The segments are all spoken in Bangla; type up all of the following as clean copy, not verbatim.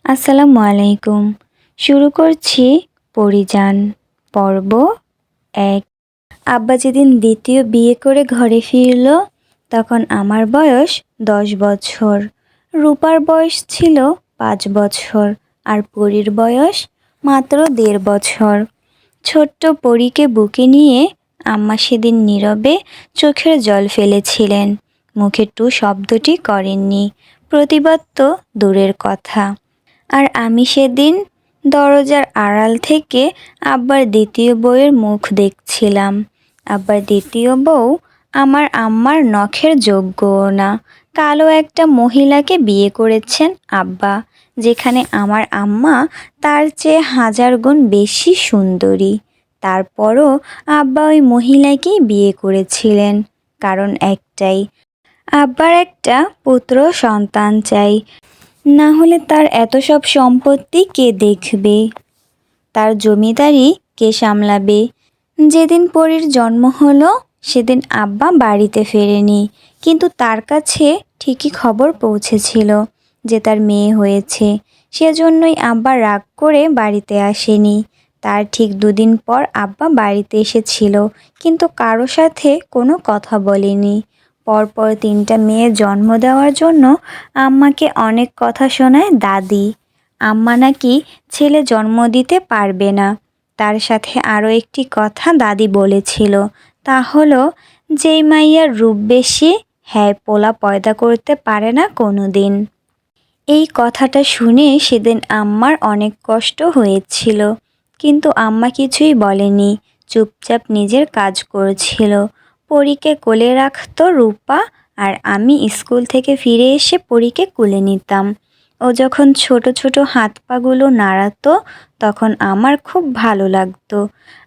আসসালামু আলাইকুম। শুরু করছি পরিযান পর্ব ১। আব্বা যেদিন দ্বিতীয় বিয়ে করে ঘরে ফিরল, তখন আমার বয়স ১০ বছর। রূপার বয়স ছিল ৫ বছর আর পরীর বয়স মাত্র ১.৫ বছর। ছোট্ট পরীকে বুকে নিয়ে আম্মা সেদিন নীরবে চোখের জল ফেলেছিলেন। মুখে টু শব্দটি করেননি। প্রতিবাদ তো দূরের কথা। আর আমি সেদিন দরজার আড়াল থেকে আব্বার দ্বিতীয় বউয়ের মুখ দেখছিলাম। আব্বার দ্বিতীয় বউ আমার আম্মার নখের যোগ্যও না। কালো একটা মহিলাকে বিয়ে করেছেন আব্বা, যেখানে আমার আম্মা তার চেয়ে ১০০০ গুণ বেশি সুন্দরী। তারপরও আব্বা ওই মহিলাকেই বিয়ে করেছিলেন, কারণ একটাই, আব্বার একটা পুত্র সন্তান চাই। না হলে তার এত সব সম্পত্তি কে দেখবে, তার জমিদারি কে সামলাবে। যেদিন পরীর জন্ম হলো সেদিন আব্বা বাড়িতে ফেরেনি, কিন্তু তার কাছে ঠিকই খবর পৌঁছেছিল যে তার মেয়ে হয়েছে। সেজন্যই আব্বা রাগ করে বাড়িতে আসেনি। তার ঠিক ২ দিন পর আব্বা বাড়িতে এসেছিল, কিন্তু কারো সাথে কোনো কথা বলেনি। পরপর ৩টা মেয়ে জন্ম দেওয়ার জন্য আম্মাকে অনেক কথা শোনায় দাদি। আম্মা নাকি ছেলে জন্ম দিতে পারবে না। তার সাথে আরও একটি কথা দাদি বলেছিল, তা হলো যেই মাইয়ার রূপ বেশি, হ্যাঁ পোলা পয়দা করতে পারে না কোনো দিন। এই কথাটা শুনে সেদিন আম্মার অনেক কষ্ট হয়েছিল, কিন্তু আম্মা কিছুই বলেনি, চুপচাপ নিজের কাজ করছিল। পরীকে কোলে রাখত রূপা, আর আমি স্কুল থেকে ফিরে এসে পরীকে কোলে নিতাম। ও যখন ছোট ছোট হাত পাগুলো নাড়াতো তখন আমার খুব ভালো লাগতো।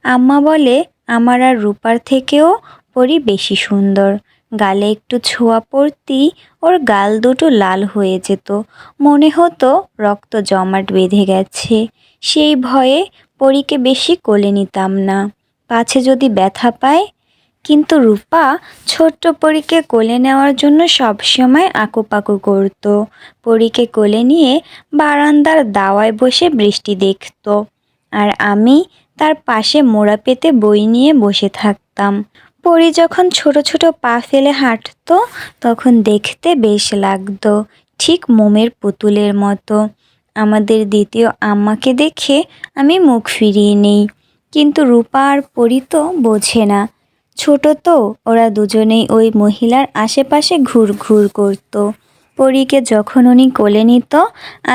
আম্মা বলে আমার আর রূপার থেকেও পরী বেশি সুন্দর। গালে একটু ছোঁয়া পড়তেই ওর গাল দুটো লাল হয়ে যেত, মনে হতো রক্ত জমাট বেঁধে গেছে। সেই ভয়ে পরীকে বেশি কোলে নিতাম না, পাছে যদি ব্যথা পায়। কিন্তু রূপা ছোট্ট পরীকে কোলে নেওয়ার জন্য সবসময় আকুপাকু করত। পরীকে কোলে নিয়ে বারান্দার দাওয়ায় বসে বৃষ্টি দেখত, আর আমি তার পাশে মোড়া পেতে বই নিয়ে বসে থাকতাম। পরী যখন ছোট ছোট পা ফেলে হাঁটতো তখন দেখতে বেশ লাগতো, ঠিক মোমের পুতুলের মতো। আমাদের দ্বিতীয় আম্মাকে দেখে আমি মুখ ফিরিয়ে নেই, কিন্তু রূপা আর পরী তো বোঝে না, ছোট তো। ওরা দুজনেই ওই মহিলার আশেপাশে ঘুরঘুর করত। পরীকে যখন উনি কোলে নিত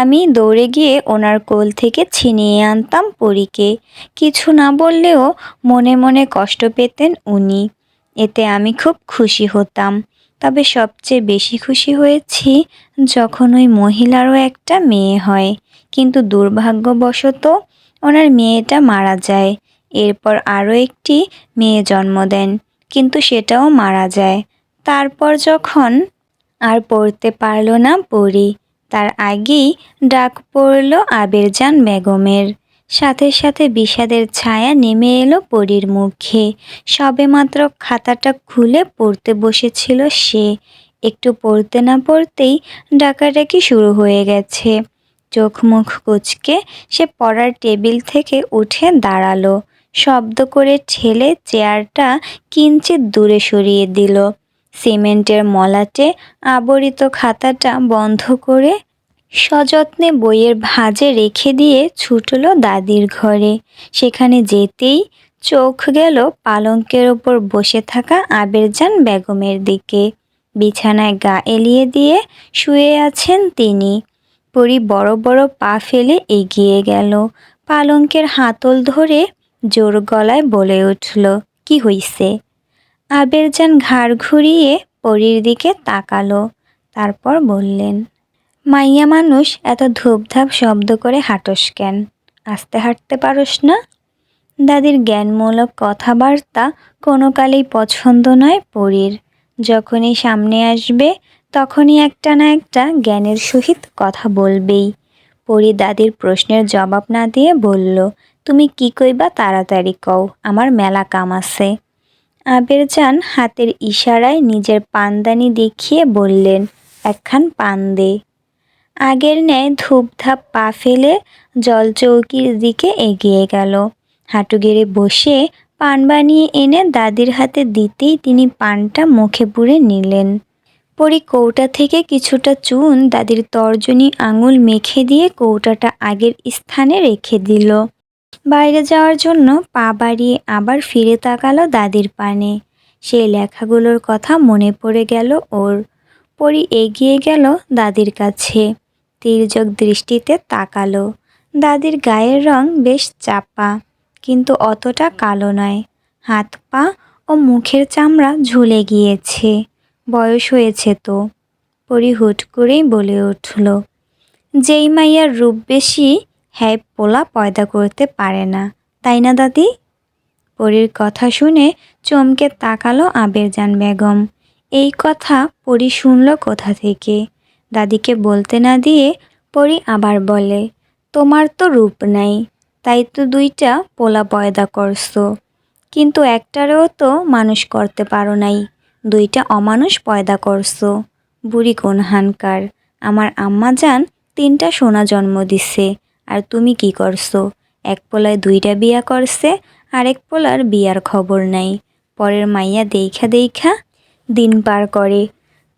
আমি দৌড়ে গিয়ে ওনার কোল থেকে ছিনিয়ে আনতাম পরীকে। কিছু না বললেও মনে মনে কষ্ট পেতেন উনি, এতে আমি খুব খুশি হতাম। তবে সবচেয়ে বেশি খুশি হয়েছি যখন ওই মহিলারও একটা মেয়ে হয়, কিন্তু দুর্ভাগ্যবশত ওনার মেয়েটা মারা যায়। এরপর আরও একটি মেয়ে জন্ম দেন, কিন্তু সেটাও মারা যায়। তারপর যখন আর পড়তে পারল না পরী, তার আগেই ডাক পড়ল আবেরজান বেগমের। সাথে সাথে বিষাদের ছায়া নেমে এলো পরীর মুখে। সবেমাত্র খাতাটা খুলে পড়তে বসেছিল সে, একটু পড়তে না পড়তেই ডাকাডাকি শুরু হয়ে গেছে। চোখ মুখ কুঁচকে সে পড়ার টেবিল থেকে উঠে দাঁড়ালো, শব্দ করে ঠেলে চেয়ারটা কিঞ্চিত দূরে সরিয়ে দিল। সিমেন্টের মলাটে আবরিত খাতাটা বন্ধ করে সযত্নে বইয়ের ভাঁজে রেখে দিয়ে ছুটল দাদির ঘরে। সেখানে যেতেই চোখ গেল পালঙ্কের ওপর বসে থাকা আবেরজান বেগমের দিকে। বিছানায় গা এলিয়ে দিয়ে শুয়ে আছেন তিনি। পরী বড় বড় পা ফেলে এগিয়ে গেল, পালঙ্কের হাতল ধরে জোর গলায় বলে উঠল, কি হইছে? আবেরজান ঘাড় ঘুরিয়ে পরীর দিকে তাকালো, তারপর বললেন, মাইয়া মানুষ এত ধূপধাপ শব্দ করে হাঁটস কেন? আস্তে হাঁটতে পারস না? দাদির জ্ঞানমূলক কথাবার্তা কোনো কালেই পছন্দ নয় পরীর। যখনই সামনে আসবে তখনই একটা না একটা জ্ঞানের সহিত কথা বলবেই। পরী দাদির প্রশ্নের জবাব না দিয়ে বলল, তুমি কি কইবা তাড়াতাড়ি কও, আমার মেলা কাম আছে। আবেরজান হাতের ইশারায় নিজের পানদানি দেখিয়ে বললেন, একখান পান দে। আগের ন্যায় ধূপধাপ পা ফেলে জলচৌকির দিকে এগিয়ে গেল। হাঁটু গেড়ে বসে পান বানিয়ে এনে দাদির হাতে দিতেই তিনি পানটা মুখে পুরে নিলেন। পরি কৌটা থেকে কিছুটা চুন দাদির তর্জনী আঙুল মেখে দিয়ে কৌটাটা আগের স্থানে রেখে দিল। বাইরে যাওয়ার জন্য পা বাড়িয়ে আবার ফিরে তাকালো দাদির পানে। সেই লেখাগুলোর কথা মনে পড়ে গেল ওর। পরি এগিয়ে গেল দাদির কাছে, তির্যক দৃষ্টিতে তাকালো। দাদির গায়ের রং বেশ চাপা, কিন্তু অতটা কালো নয়। হাত পা ও মুখের চামড়া ঝুলে গিয়েছে। বয়স হয়েছে তো। পরি হুট করেই বলে উঠল, যেই মাইয়ার রূপ বেশি হ্যাঁ পোলা পয়দা করতে পারে না, তাই না দাদি? পরীর কথা শুনে চমকে তাকালো আবেরজান বেগম। এই কথা পরি শুনল কোথা থেকে? দাদিকে বলতে না দিয়ে পরি আবার বলে, তোমার তো রূপ নাই, তাই তো দুইটা পোলা পয়দা করছো, কিন্তু একটারেও তো মানুষ করতে পারো নাই, দুইটা অমানুষ পয়দা করছো। বুড়ি কোনহানকার, আমার আম্মা জান 3টা সোনা জন্ম দিছে, আর তুমি কি করছো? এক পোলায় 2টা বিয়া করছে, আরেক পোলার বিয়ার খবর নাই। পরের মাইয়া দেইখা দেইখা দিন পার করে।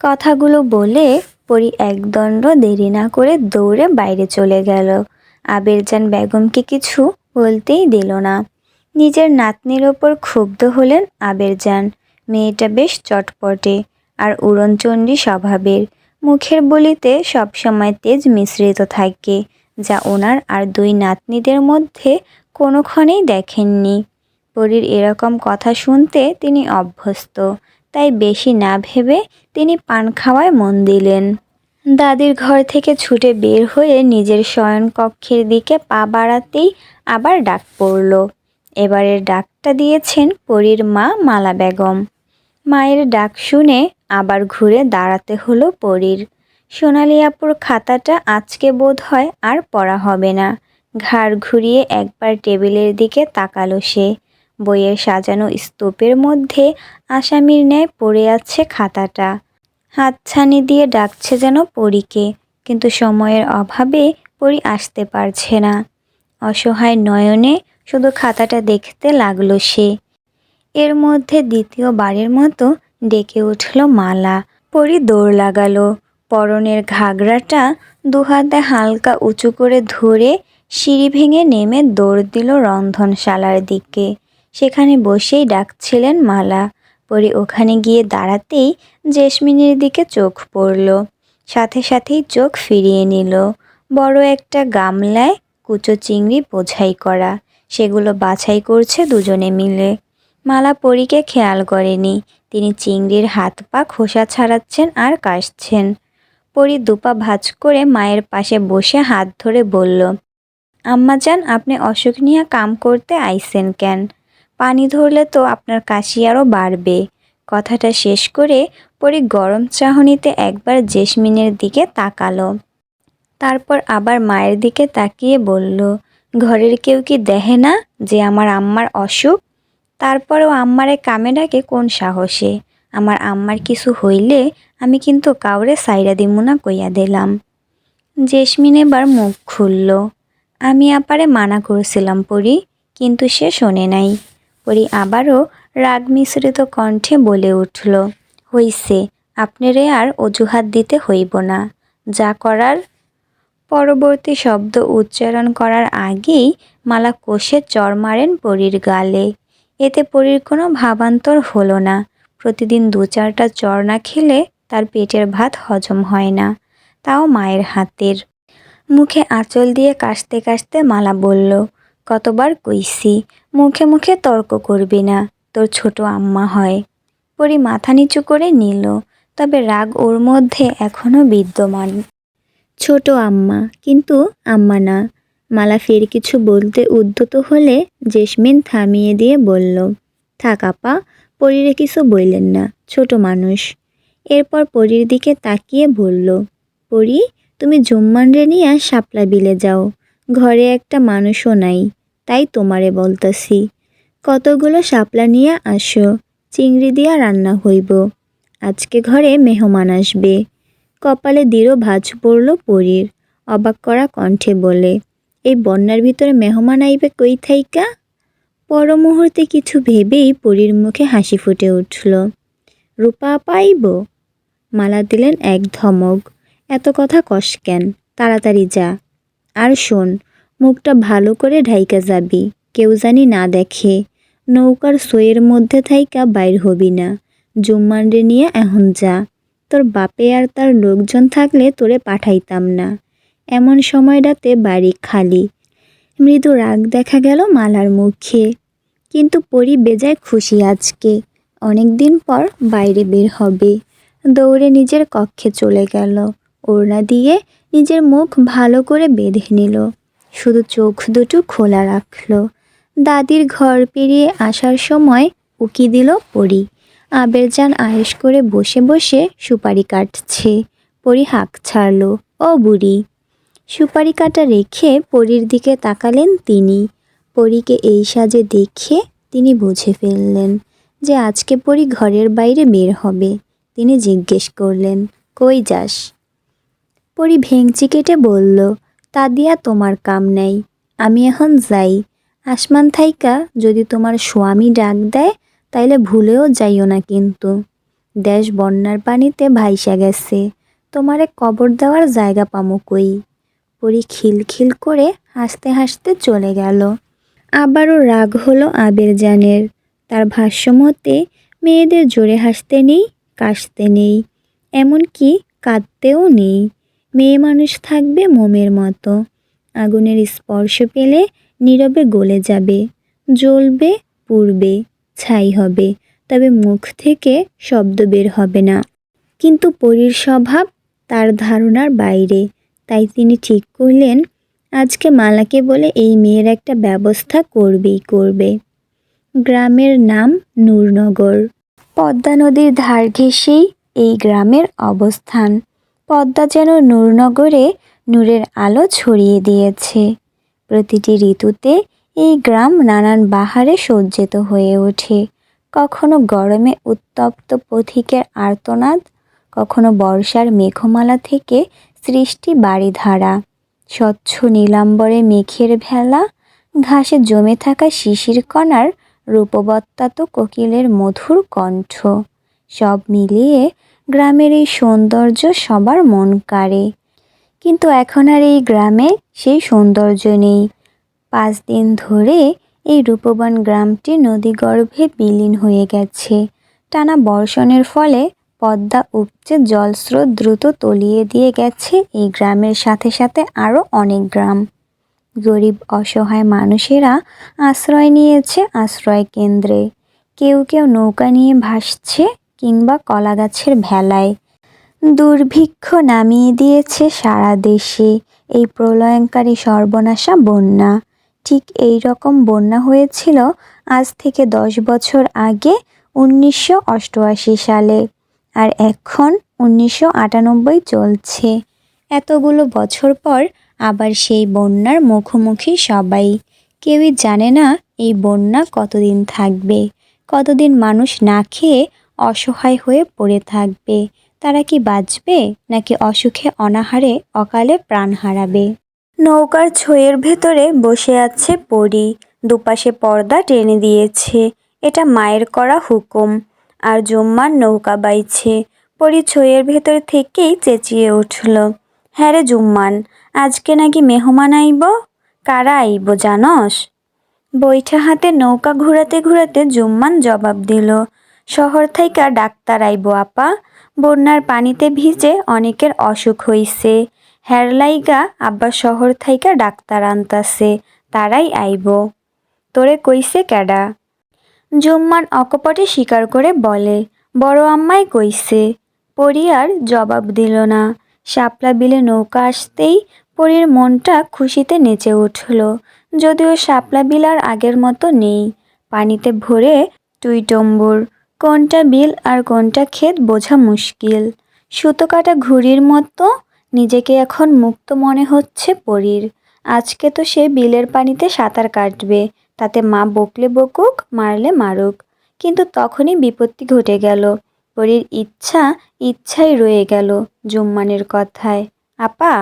কথাগুলো বলে পরি একদণ্ড দেরি না করে দৌড়ে বাইরে চলে গেল। আবেরজান বেগমকে কিছু বলতেই দিল না। নিজের নাতনির ওপর ক্ষুব্ধ হলেন আবেরজান। মেয়েটা বেশ চটপটে আর উড়নচণ্ডী স্বভাবের। মুখের বলিতে সবসময় তেজ মিশ্রিত থাকে, যা ওনার আর 2 নাতনিদের মধ্যে কোনোক্ষণেই দেখেননি। পরীর এরকম কথা শুনতে তিনি অভ্যস্ত, তাই বেশি না ভেবে তিনি পান খাওয়ায় মন দিলেন। দাদির ঘর থেকে ছুটে বের হয়ে নিজের শয়নকক্ষের দিকে পা বাড়াতেই আবার ডাক পড়ল। এবারের ডাকটা দিয়েছেন পরীর মা মালা বেগম। মায়ের ডাক শুনে আবার ঘুরে দাঁড়াতে হলো পরীর। সোনালি আপুর খাতাটা আজকে বোধ হয় আর পড়া হবে না। ঘাড় ঘুরিয়ে একবার টেবিলের দিকে তাকালো সে। বইয়ের সাজানো স্তূপের মধ্যে আসামির ন্যায় পড়ে আছে খাতাটা। হাতছানি দিয়ে ডাকছে যেন পরীকে, কিন্তু সময়ের অভাবে পরী আসতে পারছে না। অসহায় নয়নে শুধু খাতাটা দেখতে লাগলো সে। এর মধ্যে দ্বিতীয়বারের মতো ডেকে উঠল মালা। পরী দৌড় লাগালো। পরনের ঘাগরাটা 2 হাতে হালকা উঁচু করে ধরে সিঁড়ি ভেঙে নেমে দৌড় দিল রন্ধনশালার দিকে। সেখানে বসেই ডাকছিলেন মালা। পরী ওখানে গিয়ে দাঁড়াতেই জেসমিনের দিকে চোখ পড়ল। সাথে সাথেই চোখ ফিরিয়ে নিল। বড় একটা গামলায় কুচো চিংড়ি বোঝাই করা, সেগুলো বাছাই করছে দুজনে মিলে। মালা পরীকে খেয়াল করেনি। তিনি চিংড়ির হাত পা খোসা ছাড়াচ্ছেন আর কাশছেন। পরী 2 পা ভাঁজ করে মায়ের পাশে বসে হাত ধরে বলল, আম্মাজান, আপনি অসুখ নিয়ে কাম করতে আইছেন কেন? পানি ধরলে তো আপনার কাশি আরও বাড়বে। কথাটা শেষ করে পরী গরম চাহনিতে একবার জেসমিনের দিকে তাকালো। তারপর আবার মায়ের দিকে তাকিয়ে বলল, ঘরের কেউ কি দেখে না যে আমার আম্মার অসুখ? তারপরেও আম্মারে কামে ডাকে কোন সাহসে? আমার আম্মার কিছু হইলে আমি কিন্তু কাউরে সাইরা দিমু না কইয়া দিলাম। জেসমিন এবার মুখ খুলল, আমি আপারে মানা করছিলাম পরী, কিন্তু সে শোনে নাই। পরী আবারও রাগ মিশ্রিত কণ্ঠে বলে উঠল, হইছে, আপনারে আর অজুহাত দিতে হইব না, যা করার। পরবর্তী শব্দ উচ্চারণ করার আগেই মালা কষে চড় মারেন পরীর গালে। এতে পরীর কোনো ভাবান্তর হলো না। প্রতিদিন 2-4টা চড় না খেলে তার পেটের ভাত হজম হয় না, তাও মায়ের হাতের। মুখে আঁচল দিয়ে কাশতে কাশতে মালা বলল, কতবার কইছি মুখে মুখে তর্ক করবি না, তোর ছোট আম্মা হয়। পরী মাথা নিচু করে নিল, তবে রাগ ওর মধ্যে এখনো বিদ্যমান। ছোট আম্মা, কিন্তু আম্মা না। মালা ফের কিছু বলতে উদ্যত হলে জেসমিন থামিয়ে দিয়ে বলল, থাক আপা, পরীরে কিছু বললেন না, ছোট মানুষ। এরপর পরীর দিকে তাকিয়ে বলল, পরী, তুমি জুম্মান রে নিয়া শাপলা বিলে যাও, ঘরে একটা মানুষও নাই, তাই তোমারে বলতাছি। কতগুলো শাপলা নিয়ে আসো, চিংড়ি দিয়া রান্না হইব, আজকে ঘরে মেহমান আসবে। কপালে দৃঢ় ভাঁজ পড়ল পরীর। অবাক করা কণ্ঠে বলে, এই বন্যার ভিতরে মেহমান আইবে কই থাইকা? পর মুহূর্তে কিছু ভেবেই পরীর মুখে হাসি ফুটে উঠল। রূপা আপা আইব? মালা দিলেন এক ধমক। এত কথা কস কেন, তাড়াতাড়ি যা। আর শোন, মুখটা ভালো করে ঢাইকা যাবি, কেউ জানি না দেখে। নৌকার সইয়ের মধ্যে থাইকা বাইর হবি না। জুম্মানরে নিয়ে এখন যা। তোর বাপে আর তার লোকজন থাকলে তোরে পাঠাইতাম না। এমন সময়টাতে বাড়ি খালি। মৃদু রাগ দেখা গেল মালার মুখে। কিন্তু পরি বেজায় খুশি আজকে। অনেক দিন পর বাইরে বের হবে। দৌড়ে নিজের কক্ষে চলে গেল। ওড়না দিয়ে নিজের মুখ ভালো করে বেঁধে নিল। শুধু চোখ দুটো খোলা রাখল। দাদির ঘর পেরিয়ে আসার সময় উকি দিল পরি। আবেরজান আয়েশ করে বসে বসে সুপারি কাটছে। পরি হাঁক ছাড়ল, ও বুড়ি। সুপারি কাটা রেখে পরীর দিকে তাকালেন তিনি। পরীকে এই সাজে দেখে তিনি বুঝে ফেললেন যে আজকে পরী ঘরের বাইরে বের হবে। তিনি জিজ্ঞেস করলেন, কই যাস? পরী ভেংচি কেটে বলল, তা দিয়া তোমার কাম নাই। আমি এখন যাই। আসমান থাইকা যদি তোমার স্বামী ডাক দেয় তাইলে ভুলেও যাইও না কিন্তু। দেশ বন্যার পানিতে ভাইসা গেছে, তোমারে কবর দেওয়ার জায়গা পামু কই? পরী খিলখিল করে হাসতে হাসতে চলে গেল। আবারও রাগ হলো আবেরজানের। তার ভাষ্যমতে মেয়েদের জোরে হাসতে নেই, কাশতে নেই, এমনকি কাঁদতেও নেই। মেয়ে মানুষ থাকবে মোমের মতো। আগুনের স্পর্শ পেলে নীরবে গলে যাবে, জ্বলবে, পুড়বে, ছাই হবে, তবে মুখ থেকে শব্দ বের হবে না। কিন্তু পরীর স্বভাব তার ধারণার বাইরে। তাই তিনি ঠিক করলেন আজকে মালাকে বলে এই মেয়ের একটা ব্যবস্থা করবেই করবে। গ্রামের নাম নূরনগর। পদ্মা নদীর ধার ঘেঁষেই এই গ্রামের অবস্থান। পদ্মা যেন নূরনগরে নূরের আলো ছড়িয়ে দিয়েছে। প্রতিটি ঋতুতে এই গ্রাম নানান বাহারে সজ্জিত হয়ে ওঠে। কখনো গরমে উত্তপ্ত পথিকের আর্তনাদ, কখনো বর্ষার মেঘমালা থেকে সৃষ্টি বাড়িধারা। স্বচ্ছ নীলাম্বরে মেঘের ভেলা, ঘাসে জমে থাকা শিশির কণার রূপবত্তাত কোকিলের মধুর কণ্ঠ, সব মিলিয়ে গ্রামের এই সৌন্দর্য সবার মন কাড়ে। কিন্তু এখন আর এই গ্রামে সেই সৌন্দর্য নেই। 5 দিন ধরে এই রূপবান গ্রামটি নদীগর্ভে বিলীন হয়ে গেছে। টানা বর্ষণের ফলে পদ্মা উপচে জলস্রোত দ্রুত তলিয়ে দিয়ে গেছে এই গ্রামের সাথে সাথে আরও অনেক গ্রাম। গরিব অসহায় মানুষেরা আশ্রয় নিয়েছে আশ্রয় কেন্দ্রে। কেউ কেউ নৌকা নিয়ে ভাসছে কিংবা কলাগাছের ভেলায়। দুর্ভিক্ষ নামিয়ে দিয়েছে সারা দেশে এই প্রলয়ঙ্কারী সর্বনাশা বন্যা। ঠিক এই রকম বন্যা হয়েছিল আজ থেকে 10 বছর আগে 1988 সালে। আর এখন 1998 চলছে। এতগুলো বছর পর আবার সেই বন্যার মুখোমুখি সবাই। কেউই জানে না এই বন্যা কতদিন থাকবে, কতদিন মানুষ না খেয়ে অসহায় হয়ে পড়ে থাকবে। তারা কি বাঁচবে নাকি অসুখে অনাহারে অকালে প্রাণ হারাবে? নৌকার ছইয়ের ভেতরে বসে আছে পরী। দুপাশে পর্দা টেনে দিয়েছে, এটা মায়ের করা হুকুম। আর জুম্মান নৌকা বাইছে। পরী ছইয়ের ভেতর থেকেই চেঁচিয়ে উঠল, হ্যাঁ রে জুম্মান, আজকে নাকি মেহমান আইব। কারা আইব জানস? বৈঠা হাতে নৌকা ঘুরাতে ঘুরাতে জুম্মান জবাব দিল, শহর থাইকা ডাক্তার আইব আপা। বন্যার পানিতে ভিজে অনেকের অসুখ হইছে। হ্যার লাইগা আব্বা শহর থাইকা ডাক্তার আনতাছে, তারাই আইব। তোরে কইছে ক্যাডা? জুম্মান অকপটে স্বীকার করে বলে, বড় আম্মাই কইছে। পরী আর জবাব দিল না। শাপলা বিলে নৌকা আসতেই পরীর মনটা খুশিতে নেচে উঠল। যদিও শাপলা বিল আর আগের মতো নেই, পানিতে ভরে টুইটম্বুর। কোনটা বিল আর কোনটা ক্ষেত বোঝা মুশকিল। সুতো কাটা ঘুড়ির মতো নিজেকে এখন মুক্ত মনে হচ্ছে পরীর। আজকে তো সে বিলের পানিতে সাঁতার কাটবে, তাতে মা বকলে বকুক, মারলে মারুক। কিন্তু তখনই বিপত্তি ঘটে গেল। পরীর ইচ্ছাই রয়ে গেল জুম্মানের কথায়, আপা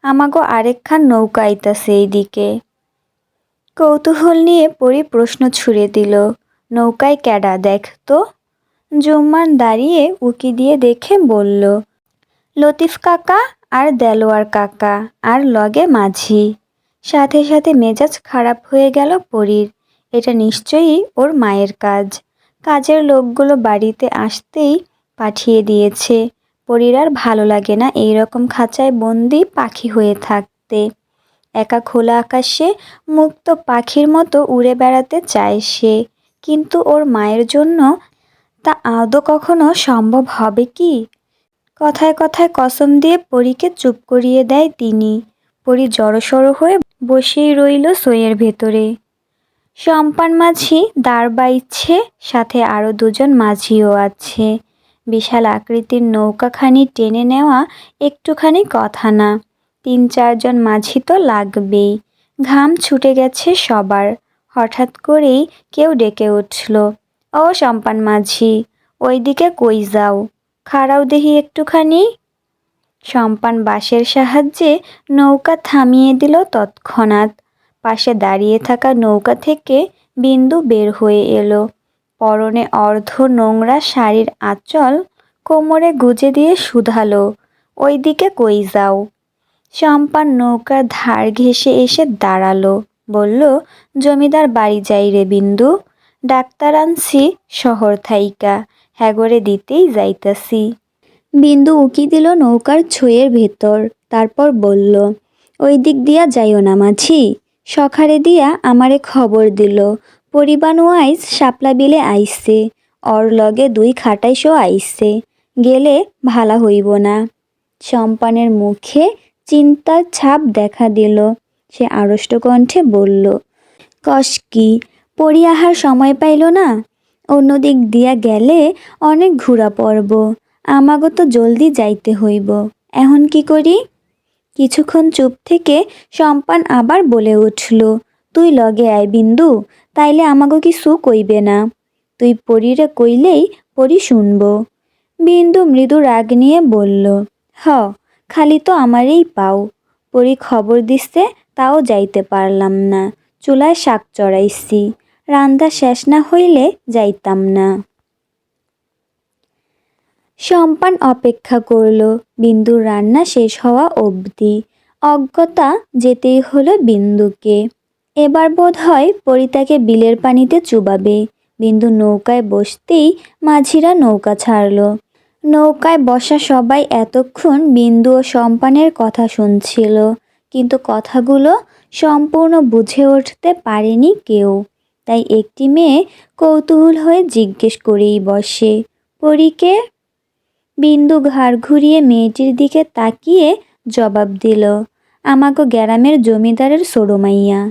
আমাগো আরেকখান নৌকা আইতাছে এইদিকে। কৌতূহল নিয়ে পরি প্রশ্ন ছুড়ে দিল, নৌকায় ক্যাডা দেখ তো। জুম্মান দাঁড়িয়ে উকি দিয়ে দেখে বলল, লতিফ কাকা আর দেলোয়ার কাকা আর লগে মাঝি। সাথে সাথে মেজাজ খারাপ হয়ে গেল পরীর। এটা নিশ্চয়ই ওর মায়ের কাজ। কাজের লোকগুলো বাড়িতে আসতেই পাঠিয়ে দিয়েছে। পরীর আর ভালো লাগে না এইরকম খাঁচায় বন্দি পাখি হয়ে থাকতে। একা খোলা আকাশে মুক্ত পাখির মতো উড়ে বেড়াতে চায় সে। কিন্তু ওর মায়ের জন্য তা আদৌ কখনো সম্ভব হবে কি? কথায় কথায় কসম দিয়ে পরীকে চুপ করিয়ে দেয় তিনি। পরী জড়সড় হয়ে বসেই রইল সইয়ের ভেতরে। সম্পান মাঝি দাঁড় বাইছে, সাথে আরও দুজন মাঝিও আছে। বিশাল আকৃতির নৌকাখানি টেনে নেওয়া একটুখানি কথা না। ৩-৪ জন মাঝি তো লাগবেই। ঘাম ছুটে গেছে সবার। হঠাৎ করেই কেউ ডেকে উঠল, ও সম্পান মাঝি, ওইদিকে কই যাও, খাড়াও দেহি একটুখানি। সম্পান বাঁশের সাহায্যে নৌকা থামিয়ে দিল তৎক্ষণাৎ। পাশে দাঁড়িয়ে থাকা নৌকা থেকে বিন্দু বের হয়ে এলো। পরনে অর্ধ নোংরা শাড়ির আঁচল কোমরে গুজে দিয়ে শুধালো, ওইদিকে কই যাও। সম্পান নৌকার ধার ঘেঁষে এসে দাঁড়ালো, বলল, জমিদার বাড়ি যাই রে বিন্দু। ডাক্তার আনছি শহর থাইকা, হ্যাগরে দিতেই যাইতাছি। বিন্দু উকি দিল নৌকার ছইয়ের ভেতর, তারপর বলল, ওই দিক দিয়া যাইও না মাঝি। সখারে দিয়া আমারে খবর দিল, পরিবানু আইজ শাপলা বিলে আইসে, অর লগে 2 খাটাইশও আইসে, গেলে ভালা হইব না। সম্পানের মুখে চিন্তার ছাপ দেখা দিল। সে আড়ষ্ট কণ্ঠে বলল, কস কি, পরি আহার সময় পাইল না? অন্যদিক দিয়া গেলে অনেক ঘুরা পড়ব, আমাগো তো জলদি যাইতে হইব, এখন কি করি? কিছুক্ষণ চুপ থেকে সম্পান আবার বলে উঠল, তুই লগে আয় বিন্দু, তাইলে আমাগো কিছু কইবে না। তুই পরীরে কইলেই পরি শুনব। বিন্দু মৃদু রাগ নিয়ে বলল, হ, খালি তো আমারেই পাও। পরি খবর দিচ্ছে তাও যাইতে পারলাম না। চুলায় শাক চড়াইছি, রান্দা শেষ না হইলে যাইতাম না। সম্পান অপেক্ষা করল বিন্দুর রান্না শেষ হওয়া অবধি। অজ্ঞতা যেতেই হলো বিন্দুকে। এবার বোধ হয় পরি তাকে বিলের পানিতে চুবাবে। বিন্দু নৌকায় বসতেই মাঝিরা নৌকা ছাড়ল। নৌকায় বসা সবাই এতক্ষণ বিন্দু ও সম্পানের কথা শুনছিল, কিন্তু কথাগুলো সম্পূর্ণ বুঝে উঠতে পারেনি কেউ। তাই একটি মেয়ে কৌতূহল হয়ে জিজ্ঞেস করেই বসে, পরীকে? বিন্দু ঘাড় ঘুরিয়ে মেয়েটির দিকে তাকিয়ে জবাব দিল, আমাগো গ্রামের জমিদারের ছোট মাইয়া।